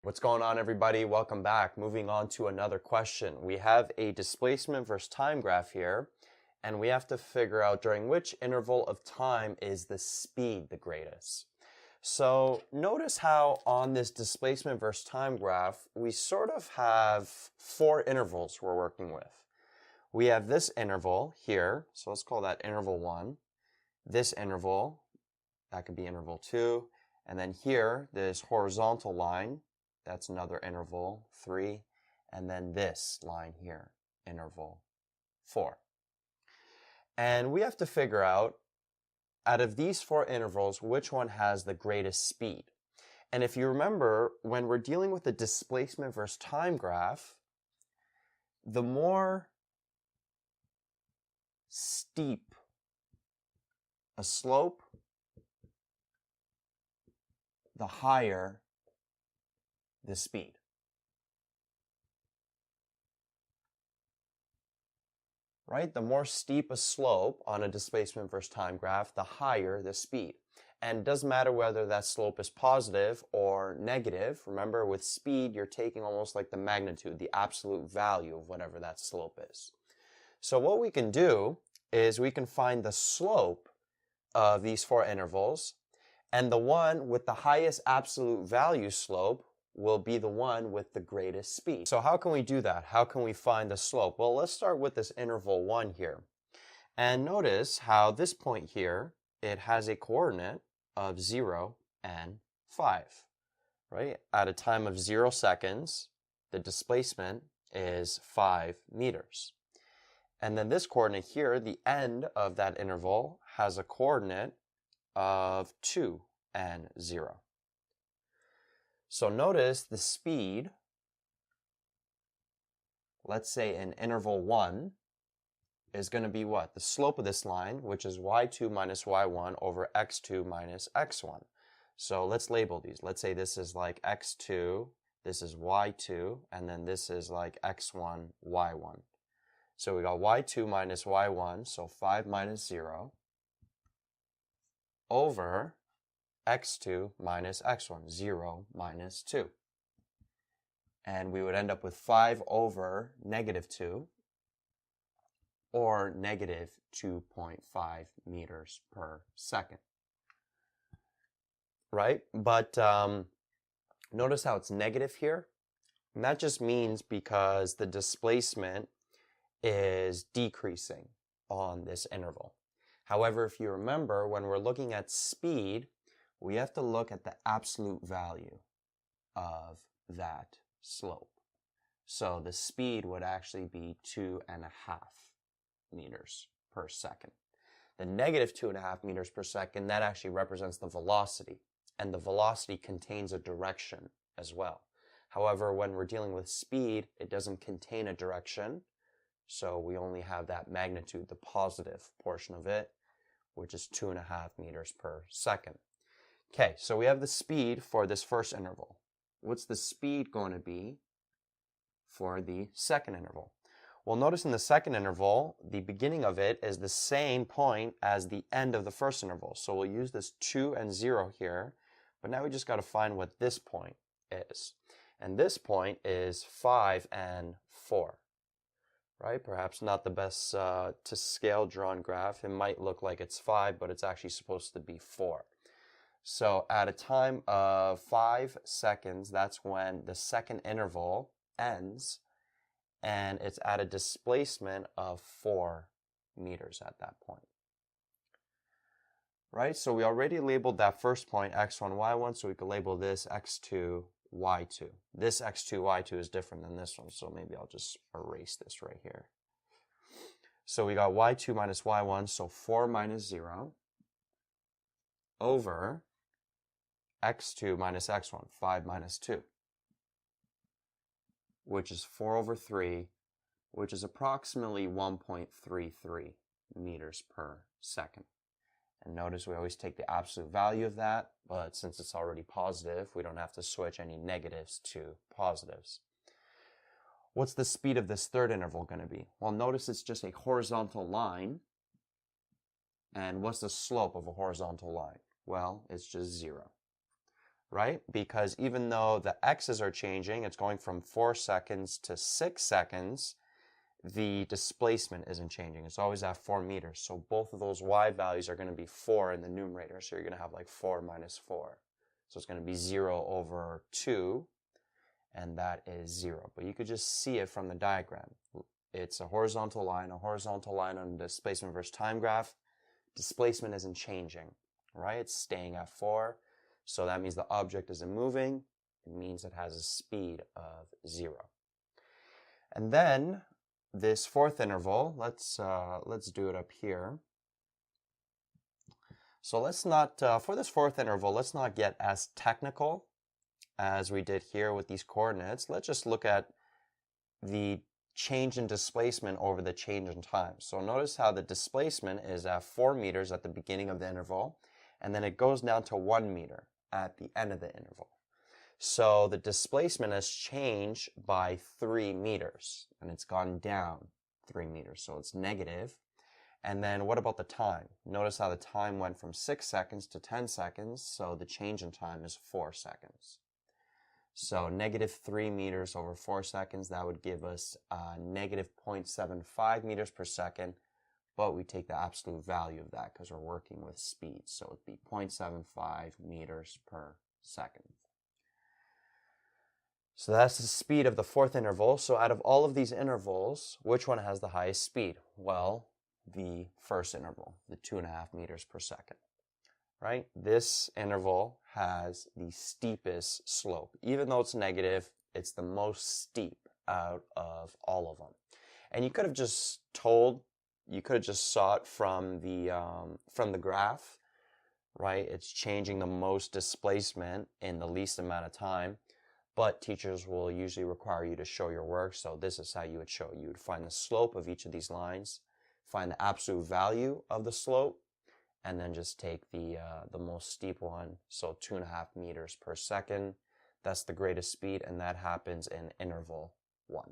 What's going on, everybody? Welcome back. Moving on to another question. We have a displacement versus time graph here, and we have to figure out during which interval of time is the speed the greatest. So notice how on this displacement versus time graph, we sort of have four intervals we're working with. We have this interval here, so let's call that interval 1. This interval, that could be interval 2. And then here, this horizontal line, that's another interval 3. And then this line here, interval 4. And we have to figure out of these four intervals, which one has the greatest speed. And if you remember, when we're dealing with the displacement versus time graph, the more steep a slope, the higher the speed. Right? The more steep a slope on a displacement versus time graph, the higher the speed. And it doesn't matter whether that slope is positive or negative. Remember, with speed, you're taking almost like the magnitude, the absolute value of whatever that slope is. So what we can do is we can find the slope of these four intervals, and the one with the highest absolute value slope will be the one with the greatest speed. So how can we do that? How can we find the slope? Well, let's start with this interval 1 here. And notice how this point here, it has a coordinate of 0 and 5. Right? At a time of 0 seconds, the displacement is 5 meters. And then this coordinate here, the end of that interval, has a coordinate of 2 and 0. So notice the speed, let's say in interval 1, is going to be what? The slope of this line, which is y2 minus y1 over x2 minus x1. So let's label these. Let's say this is like x2, this is y2, and then this is like x1, y1. So we got y2 minus y1, so 5 minus 0, over x2 minus x1, 0 minus 2. And we would end up with 5 over negative 2, or negative 2.5 meters per second. Right? But notice how it's negative here. And that just means because the displacement is decreasing on this interval. However, if you remember, when we're looking at speed, we have to look at the absolute value of that slope. So the speed would actually be 2.5 meters per second. The negative 2.5 meters per second, that actually represents the velocity. And the velocity contains a direction as well. However, when we're dealing with speed, it doesn't contain a direction. So we only have that magnitude, the positive portion of it, which is 2.5 meters per second. Okay, so we have the speed for this first interval. What's the speed going to be for the second interval? Well, notice in the second interval, the beginning of it is the same point as the end of the first interval. So we'll use this 2 and 0 here, but now we just got to find what this point is. And this point is 5 and 4. Right? Perhaps not the best to scale drawn graph. It might look like it's 5, but it's actually supposed to be 4. So at a time of 5 seconds, that's when the second interval ends, and it's at a displacement of 4 meters at that point. Right? So we already labeled that first point x1, y1, so we could label this x2, y2. This x2, y2 is different than this one, so maybe I'll just erase this right here. So we got y2 minus y1, so 4 minus 0, over x2 minus x1, 5 minus 2, which is 4 over 3, which is approximately 1.33 meters per second. And notice we always take the absolute value of that, but since it's already positive, we don't have to switch any negatives to positives. What's the speed of this third interval going to be? Well, notice it's just a horizontal line. And what's the slope of a horizontal line? Well, it's just 0. right? Because even though the x's are changing, it's going from 4 seconds to 6 seconds, the displacement isn't changing. It's always at 4 meters. So both of those y values are going to be 4 in the numerator. So you're going to have like 4 minus 4. So it's going to be 0 over 2, and that is 0. But you could just see it from the diagram. It's a horizontal line on the displacement versus time graph. Displacement isn't changing, right? It's staying at 4. So that means the object isn't moving. It means it has a speed of 0. And then this fourth interval, let's do it up here. So let's not, for this fourth interval, let's not get as technical as we did here with these coordinates. Let's just look at the change in displacement over the change in time. So notice how the displacement is at 4 meters at the beginning of the interval, and then it goes down to 1 meter at the end of the interval. So the displacement has changed by 3 meters, and it's gone down 3 meters, so it's negative. And then what about the time? Notice how the time went from 6 seconds to 10 seconds, so the change in time is 4 seconds. So negative 3 meters over 4 seconds, that would give us negative 0.75 meters per second, but we take the absolute value of that because we're working with speed, so it'd be 0.75 meters per second. So that's the speed of the fourth interval. So out of all of these intervals, which one has the highest speed? Well, the first interval, the 2.5 meters per second, right? This interval has the steepest slope. Even though it's negative, it's the most steep out of all of them. And you could have just saw it from the graph, right? It's changing the most displacement in the least amount of time. But teachers will usually require you to show your work, so this is how you would show. You would find the slope of each of these lines, find the absolute value of the slope, and then just take the most steep one, so 2.5 meters per second. That's the greatest speed, and that happens in interval 1.